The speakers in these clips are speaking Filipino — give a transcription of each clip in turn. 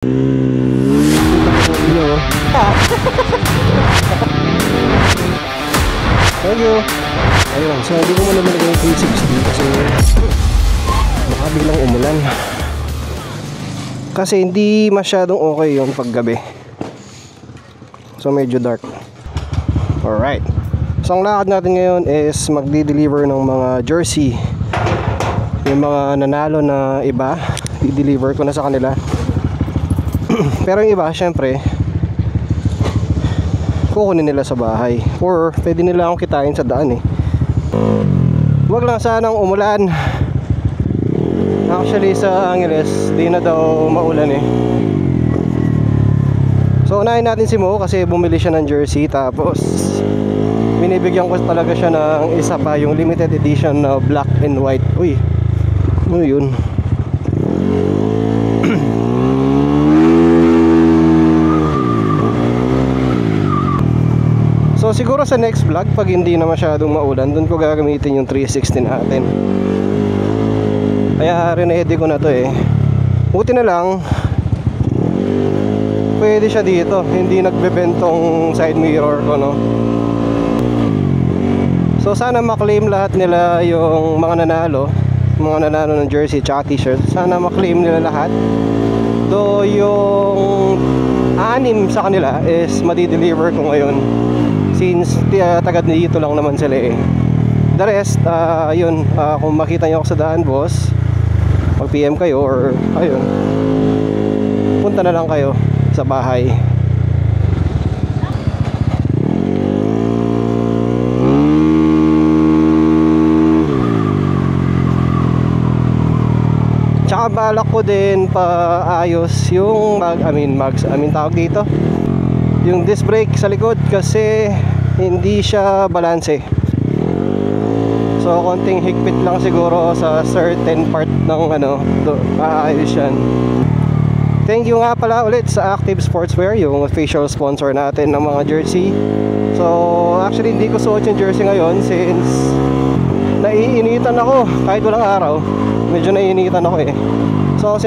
Thank you. Ayun, so hindi ko muna nilagay yung 360 kasi baka biglang umulan. Kasi hindi masyadong okay yung paggabi. So medyo dark. Alright. So ang lakad natin ngayon is magdi-deliver ng mga jersey. Yung mga nanalo na iba, i-deliver ko na sa kanila. Pero yung iba, syempre kukunin nila sa bahay or pwede nila akong kitain sa daan eh. Huwag lang sanang umulan. Actually sa Angeles di na daw maulan eh. So unahin natin si Mo kasi bumili siya ng jersey. Tapos binibigyan ko talaga siya ng isa pa, yung limited edition na black and white. Uy, ano yun? So siguro sa next vlog, pag hindi na masyadong maulan, doon ko gagamitin yung 360 natin. Kaya rin-ready ko na to eh. Buti na lang pwede siya dito, hindi nagbebentong side mirror ko, no? So sana maklaim lahat nila yung mga nanalo ng jersey tsaka t-shirt. Sana maklaim nila lahat. Do yung 6 sa kanila is madi-deliver ko ngayon, since tagad dito lang naman sila eh. The rest, yun, kung makita nyo ako sa daan, boss, mag PM kayo or ayun, punta na lang kayo sa bahay. Tsaka balak ko din paayos yung tawag dito, yung disc brake sa likod kasi hindi siya balanse. So konting higpit lang siguro sa certain part ng maayos yan. Thank you nga pala ulit sa Active Sportswear, yung official sponsor natin ng mga jersey. So actually hindi ko suot yung jersey ngayon since naiinitan ako kahit walang araw. Medyo naiinitan ako eh. So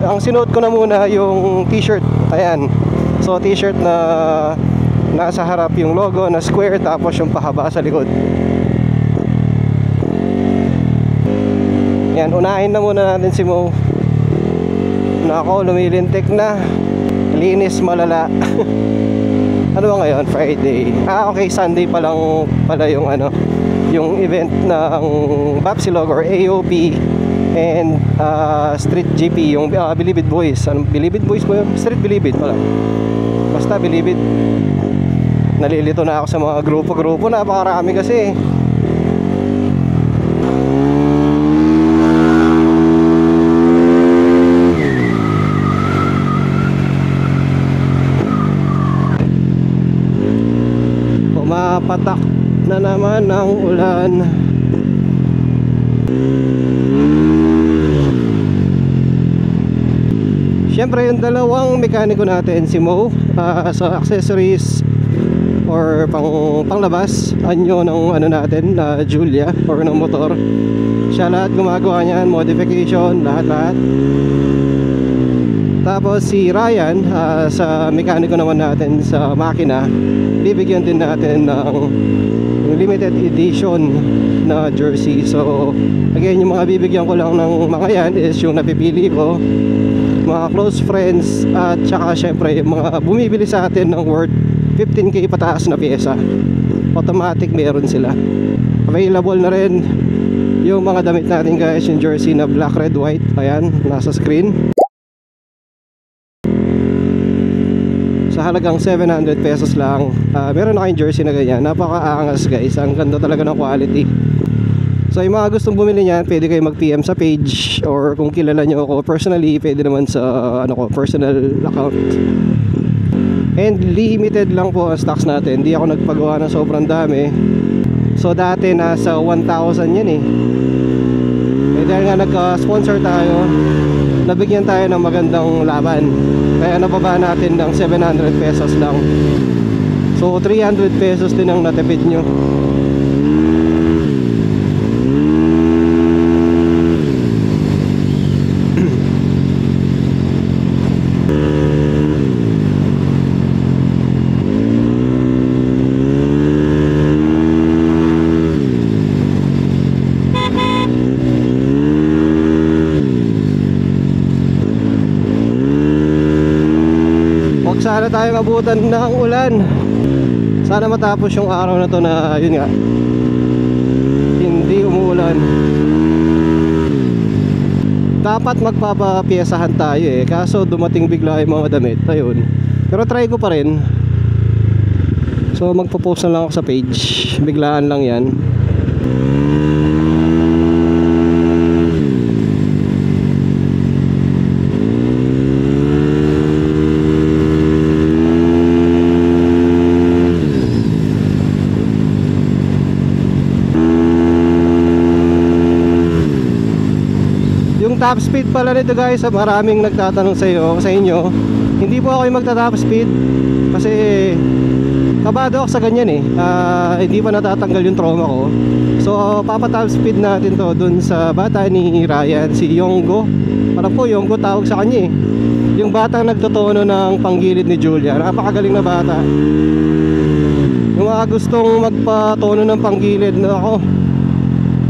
ang sinuot ko na muna yung t-shirt. Ayan. So t-shirt na nasa harap yung logo na square, tapos yung pahaba sa likod. Yan, unahin na muna natin si Mo. Nako, lumilintik na. Linis malala. Ano ba ngayon? Friday. Okay, Sunday pa lang pala yung yung event ng Babsilog or AOP and Street GP, yung Bilibid Boys. Bilibid Boys mo yun? Street Bilibid pala. Basta Bilibid. Nalilito na ako sa mga grupo-grupo, napakarami kasi. Pumapatak na naman ang ulan. Siyempre yung dalawang mekaniko natin, si Mo sa accessories or panglabas, anyo ng natin na Julia or ng motor, siya lahat gumagawa niyan, modification, lahat. Tapos si Ryan sa mekaniko naman natin sa makina, bibigyan din natin ng limited edition na jersey. So again, yung mga bibigyan ko lang ng mga yan is yung napipili ko, mga close friends, at saka syempre yung mga bumibili sa atin ng worth 15k pataas na pyesa. Automatic meron sila. Available na rin yung mga damit natin guys, yung jersey na black, red, white. Ayan, nasa screen. Sa halagang 700 pesos lang, meron na kayong jersey na ganyan. Napakaangas guys, ang ganda talaga ng quality. So yung mga gustong bumili niyan, pwede kayo mag-PM sa page, or kung kilala nyo ako personally, pwede naman sa personal account. And limited lang po ang stocks natin. Hindi ako nagpagawa ng sobrang dami. So dati nasa 1,000 yan eh. Dahil nga nagka-sponsor tayo, nabigyan tayo ng magandang laban, kaya nababa natin ng 700 pesos lang. So 300 pesos din ang natipid nyo. sana tayo mabutan ng ulan. Sana matapos yung araw na to na yun nga, hindi umuulan. Dapat magpapapiyesahan tayo eh, kaso dumating bigla yung mga damit. Ayun. Pero try ko pa rin. So magpo-post na lang ako sa page. Biglaan lang yan. Top speed pala nito guys, maraming nagtatanong sa inyo. Hindi po ako yung magta-top speed kasi kabado ako sa ganyan eh. Hindi pa natatanggal yung trauma ko. So papa-top speed natin to dun sa bata ni Ryan, si Yonggo. Parang po Yonggo tawag sa kanya eh. Yung batang nagtotono ng panggilid ni Julia. Napakagaling na bata. Yung mga gustong magpatono ng panggilid na ako,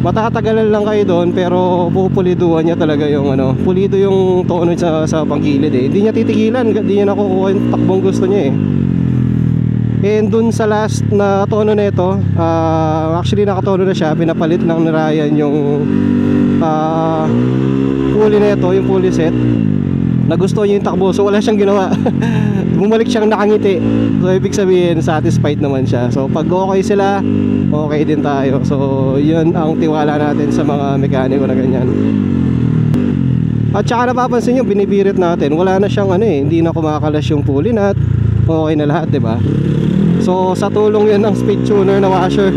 matatagalan lang kayo doon, pero pupuliduhan niya talaga yung ano, pulido yung tono sa panggilid eh. Hindi niya titigilan, hindi niya nakukuha yung takbong gusto niya eh. And dun sa last na tono na ito, actually nakatono na siya, pinapalit lang ni Ryan yung pulley na ito, yung pulley set. Nagustuhan niya yung takbo, so wala siyang ginawa. Bumalik siyang nakangiti. So ibig sabihin satisfied naman siya. So pag okay sila, okay din tayo. So yun ang tiwala natin sa mga mekaniko na ganyan. At saka napapansin nyo, binibirit natin, wala na siyang ano eh, hindi na kumakalas yung pulley nut. Okay na lahat, diba? So sa tulong yun ng speed tuner na washer,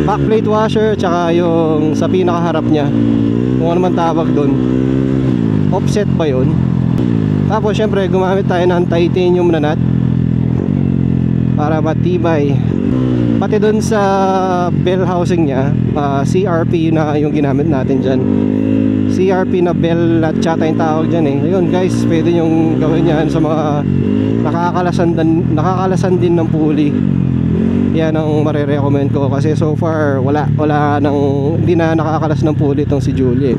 backplate washer, tsaka yung sa pinakaharap niya, kung ano man tawag doon, offset ba yun? Tapos syempre gumamit tayo ng titanium na nut para matibay. Pati dun sa bell housing niya, CRP na yung ginamit natin dyan. CRP na bell at tsata yung tawag dyan eh. Ayun guys, pwede yung gawin yan sa mga nakakalasan din ng pulley. Yan ang marirecommend ko kasi so far hindi na nakakalas ng pulley itong si Julie.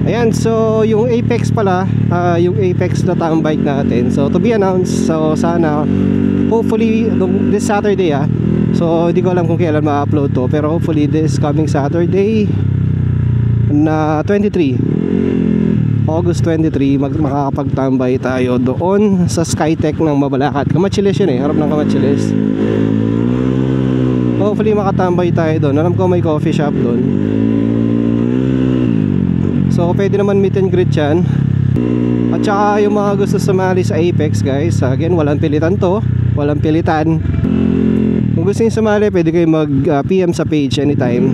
Ayan, so yung Apex pala, yung Apex na town bike natin, so to be announced. So sana hopefully this Saturday so hindi ko alam kung kailan ma-upload to, pero hopefully this coming Saturday na 23 August 23 makakapagtambay tayo doon sa Skytech ng Mabalacat. Kamachiles yun eh, harap ng Kamachiles. Hopefully makatambay tayo doon. Alam ko may coffee shop doon, so pwede naman meet and greet yan. At saka yung mga gusto sumali sa Apex guys, again walang pilitan to, walang pilitan. Kung gusto nyo sumali, pwede kayo mag PM sa page anytime.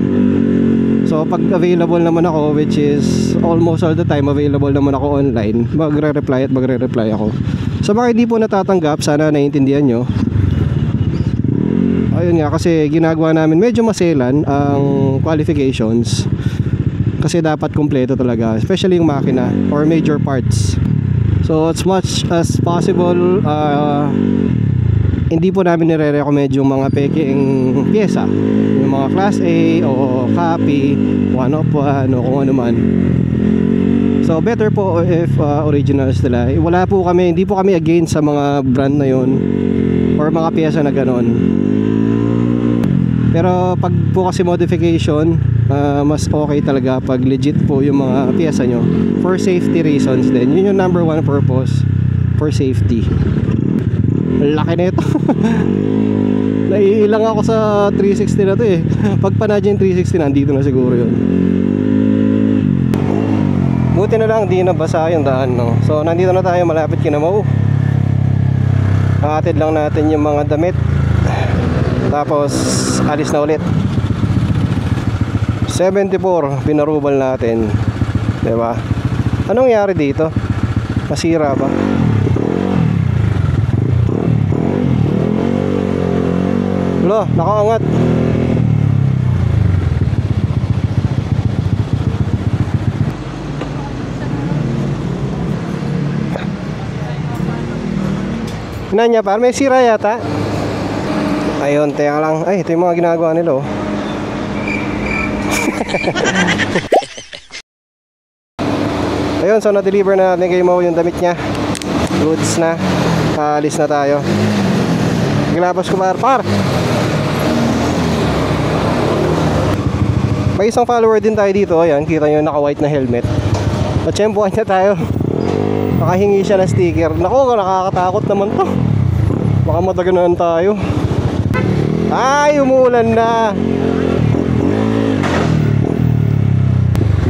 So pag available naman ako, which is almost all the time available naman ako online, magre-reply ako. Sa mga hindi po natatanggap, sana naiintindihan nyo. Ayun nga, kasi ginagawa namin medyo maselan ang qualifications, kasi dapat kumpleto talaga, especially yung makina or major parts. So as much as possible, hindi po namin nire-recommend yung mga peking pyesa, yung mga class A o copy, one of one o kung ano man. So better po if originals nila. Hindi po kami against sa mga brand na yon or mga pyesa na ganon. Pero pag po kasi modification, mas okay talaga pag legit po yung mga pyesa nyo, for safety reasons din. Yun yung number one purpose, for safety. Laki na ito. Naiilang ako sa 360 na to eh. Pag panadya yung 360, nandito na siguro yun. Buti na lang di nabasa yung daan, no? So nandito na tayo, malapit Kinamaw. Hatid lang natin yung mga damit, tapos alis na ulit. 74 pinarubal natin, diba? Anong nangyari dito? Masira ba? Lo, nakaangat. Nanya pa, may sira yata. Ayun, teka lang. Ay, ito yung mga ginagawa nila, oh. yun, so na-deliver na natin kay Mo yung damit niya. Goods na. Alis na tayo. Gilabas ko par. May isang follower din tayo dito. Ayan, kita nyo naka-white na helmet. Natsyempohan niya tayo. Nakahingi siya ng sticker. Naku, nakakatakot naman to. Baka madaganan tayo. Ay, umuulan na.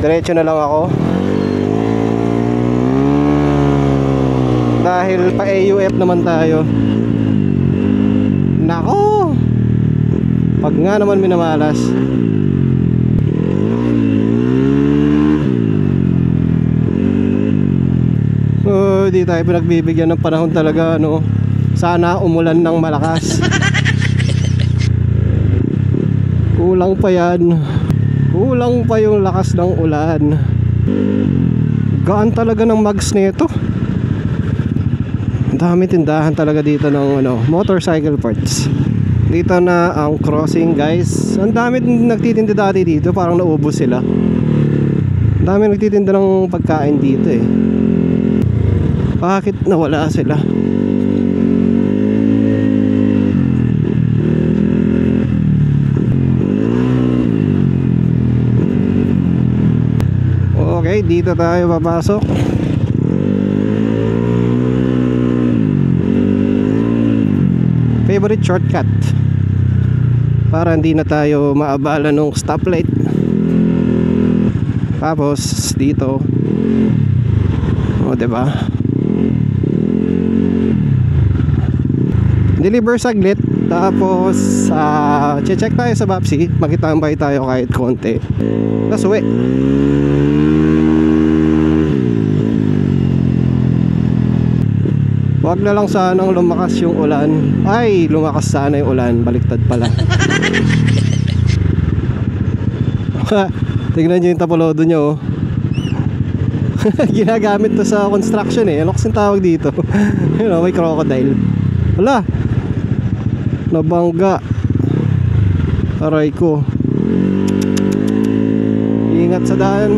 Diretso na lang ako. Dahil pa AUF naman tayo. Nako, pag nga naman minamalas. Di tayo pinagbibigyan ng panahon talaga, no? Sana umulan ng malakas. Kulang pa yan. Kulang pa yung lakas ng ulan. Gaan talaga ng mags nito. Ang dami tindahan talaga dito ng motorcycle parts. Dito na ang crossing, guys. Ang dami nagtitinda dati dito, parang naubos sila. Ang dami nagtitinda ng pagkain dito eh. Bakit nawala sila? Okay, dito tayo papasok. Favorite shortcut para hindi na tayo maabala ng stoplight. Tapos dito, diba? Deliver saglit. Tapos check tayo sa Bapsi. Magitambay tayo kahit konti. Tapos uwi. Huwag na lang sanang lumakas yung ulan. Ay, lumakas sana yung ulan. Baliktad pala. Tignan nyo yung tapolodo nyo, oh. Ginagamit to sa construction eh. Ano kasing tawag dito? May crocodile. Wala, nabangga. Aray ko. Ingat sa daan.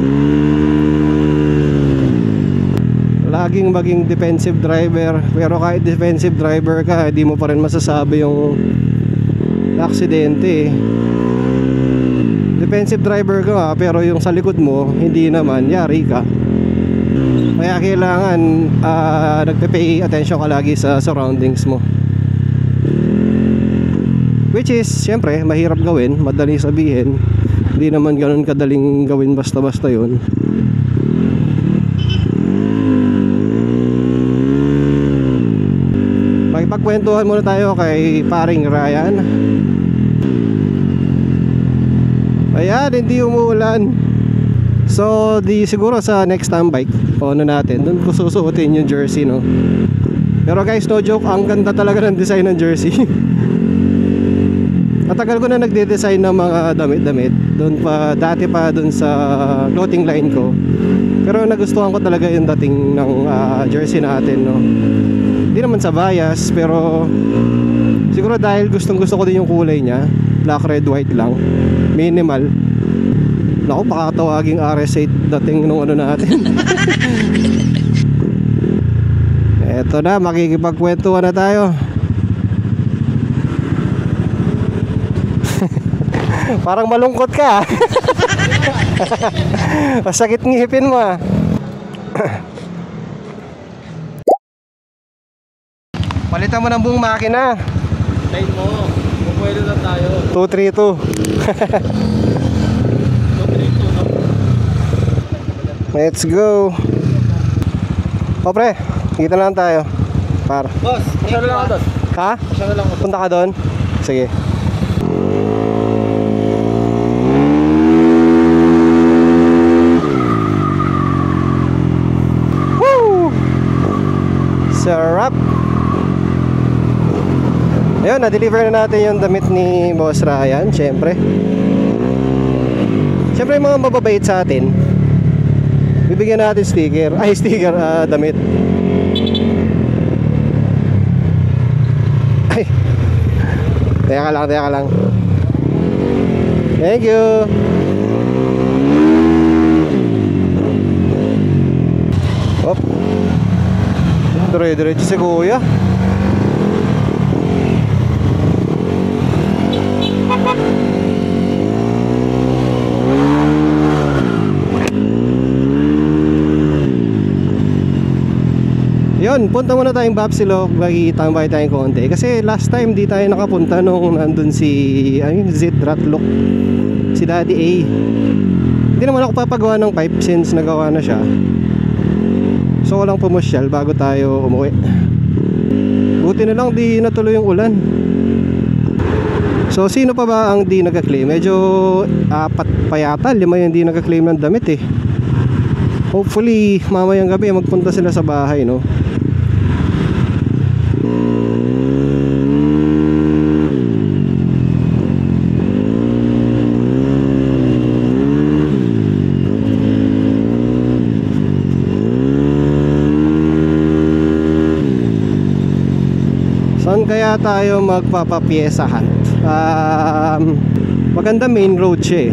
Laging maging defensive driver. Pero kahit defensive driver ka, hindi mo pa rin masasabi yung aksidente eh. Defensive driver ka pero yung sa likod mo hindi naman, yari ka. Kaya kailangan nagpe-pay attention ka lagi sa surroundings mo. Which is, syempre, mahirap gawin, madali sabihin. Hindi naman ganun kadaling gawin basta-basta yun. Makipagkwentuhan muna tayo kay paring Ryan. Ayan, hindi umuulan. So, siguro sa next time bike natin, doon ko susuotin yung jersey, no? Pero guys, no joke, ang ganda talaga ng design ng jersey. Matagal ko na nagde-design ng mga damit-damit. Dati pa doon sa clothing line ko. Pero nagustuhan ko talaga yung dating ng jersey natin, no? Hindi naman sa bias, pero siguro dahil gustong-gusto ko din yung kulay niya. Black, red, white lang. Minimal. Naku, pakatawaging RS8 dating nung natin. Eto na, makikipagkwentuhan na tayo. Parang malungkot ka. Masakit ngipin mo ah. Palitan mo ng buong makina. Line mo, pupwede na tayo. 232. Let's go. O pre, kita lang tayo. Boss, pasya na lang ako doon. Ha? Pasya na lang ako. Punta ka doon? Sige. Woo! Sarap. Ayun, na-deliver na natin yung damit ni Boss Ryan. Siyempre yung mga mababait sa atin, bibigyan natin sticker. Ay, sticker, damit. Ay, teka ka lang. Thank you. dire-diretso si kuya. Yun, punta muna tayong Bapsilog, magkikita tayong konti. Kasi last time di tayo nakapunta nung nandun si Zed Ratlok, si Daddy A. Hindi naman ako papagawa ng pipe since nagawa na siya. So walang pumusyal bago tayo umuwi. Buti na lang di natuloy yung ulan. So sino pa ba ang di nagka-claim? Medyo 4 pa yata, 5 yung di nagka-claim ng damit eh. Hopefully mamayang gabi magpunta sila sa bahay, no? Saan kaya tayo magpapapiesahan? Maganda main road siya eh.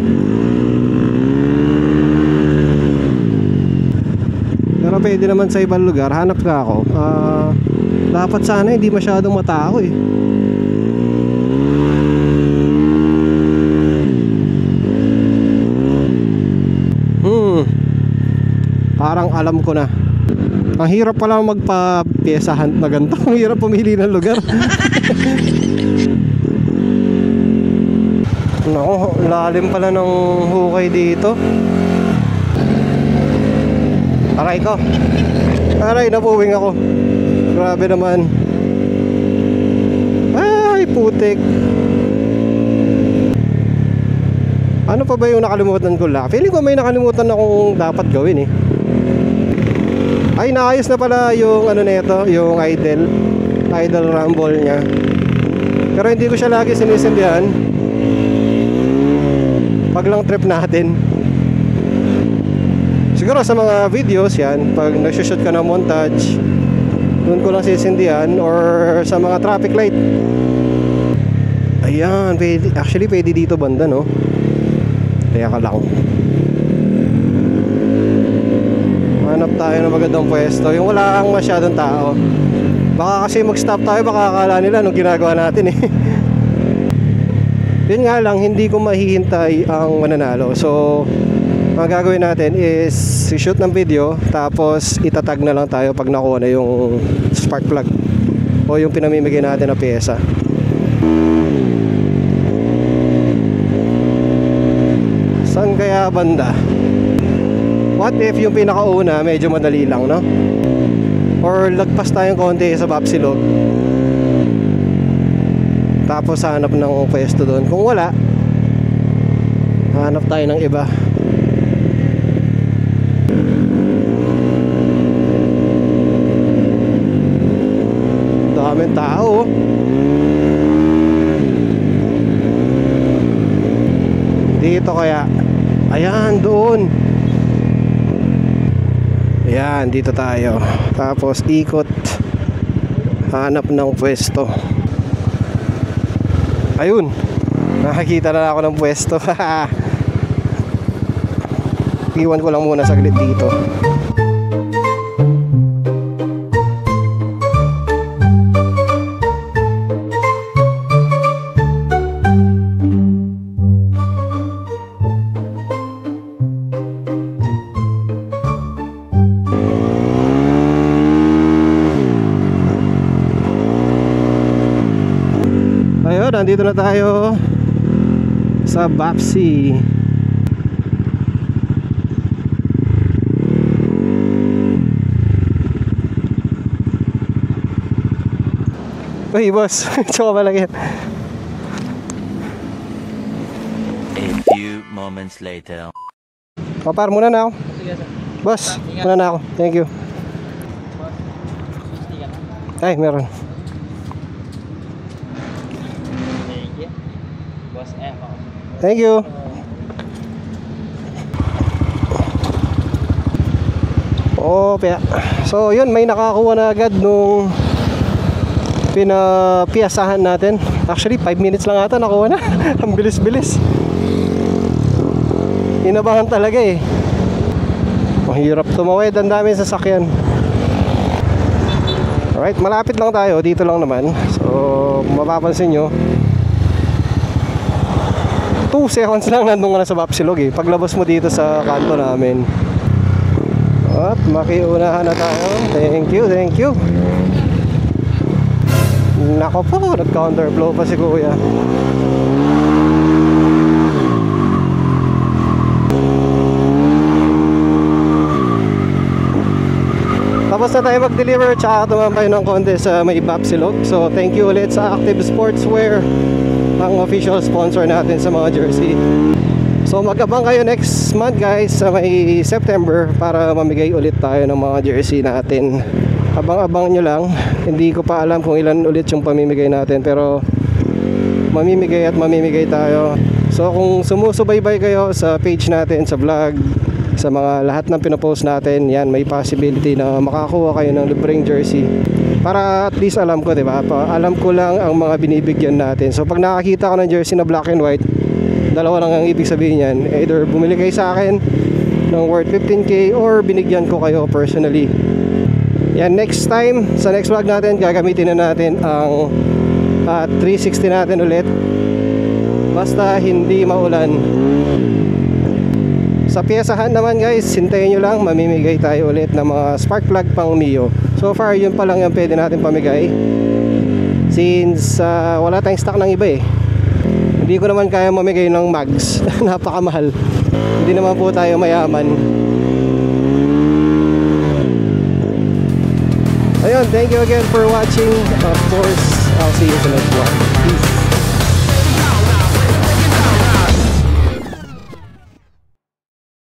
Pero pwede naman sa ibang lugar. Hanap ka ako. Dapat sana hindi masyadong matao eh. Parang alam ko na. Ang hirap pala magpa-piesahan na ganito. Ang hirap pumili ng lugar. Nako, lalim pala ng hukay dito. Aray ko. Aray, napuwing ako. Grabe naman. Ay, putik. Ano pa ba yung nakalimutan ko lang? Feeling ko may nakalimutan akong dapat gawin eh. Ay, naayos na pala yung ano nito, yung idle rumble niya. Pero hindi ko siya lagi sinisindihan. Pag lang trip natin. Siguro sa mga videos yan, pag nag-shoot ka ng montage, doon ko lang sisindihan, or sa mga traffic light. Ayan, pwede, actually pwede dito banda, no? Kaya ka lang. Hanap tayo ng magandang pwesto, yung wala kang masyadong tao. Baka kasi mag-stop tayo, baka akala nila nung ginagawa natin eh. Yun nga lang, hindi ko mahihintay ang mananalo. So ang gagawin natin is shoot ng video, tapos itatag na lang tayo pag nakuha na yung spark plug o yung pinamimigay natin na pyesa. Saan kaya banda? What if yung pinakauna medyo madali lang, no? Or lagpas tayong konti sa Bapsilog, tapos hanap ng pwesto doon. Kung wala, hanap tayo ng iba. Daming tao. Dito kaya. Ayan, doon. Ayan, dito tayo. Tapos ikot, hanap ng pwesto. Ayun, nakakita na ako ng pwesto. Iwan ko lang muna saglit dito. Ayun, nandito na tayo sa Bapsi. Uy, boss. Tsaka pala yan. A few moments later. Papar, muna na ako. Boss, muna na ako. Thank you. Ay, meron. Thank you. Oh, so yun, may nakakuha na agad nung pinapiyasahan natin. Actually 5 minutes lang ata nakuha na. Ang bilis-bilis. Inabahan talaga eh. Mahirap tumawid, ang daming sasakyan. Alright, malapit lang tayo, dito lang naman. So mapapansin nyo 2 seconds lang nandun ka na sa Bapsilog eh, paglabas mo dito sa kanto namin. At makiunahan na tayo. Thank you, thank you. Nako po, nag-counterflow pa si kuya. Tapos na tayo mag-deliver, tsaka tumambay ng konti sa may Bapsilog. So thank you ulit sa Active Sportswear, ang official sponsor natin sa mga jersey. So mag-abang kayo next month guys sa may September para mamigay ulit tayo ng mga jersey natin. Abang-abang nyo lang. Hindi ko pa alam kung ilan ulit yung pamimigay natin, pero mamimigay tayo. So kung sumusubaybay kayo sa page natin, sa vlog, sa mga lahat ng pinopost natin, yan, may possibility na makakuha kayo ng libreng jersey. Para at least alam ko, diba? Alam ko lang ang mga binibigyan natin. So pag nakakita ko ng jersey na black and white, dalawa lang ang ibig sabihin yan. Either bumili kayo sa akin ng worth 15k or binigyan ko kayo personally. Yan, next time, sa next vlog natin, gagamitin na natin ang 360 natin ulit. Basta hindi maulan. Sa piyesahan naman guys, hintayin nyo lang, mamimigay tayo ulit ng mga spark plug pang Mio. So far, yun pa lang yung pwede natin pamigay. Since wala tayong stock ng iba eh. Hindi ko naman kaya mamigay ng mags. Napakamahal. Hindi naman po tayo mayaman. Ayun, thank you again for watching. Of course, I'll see you sa next one.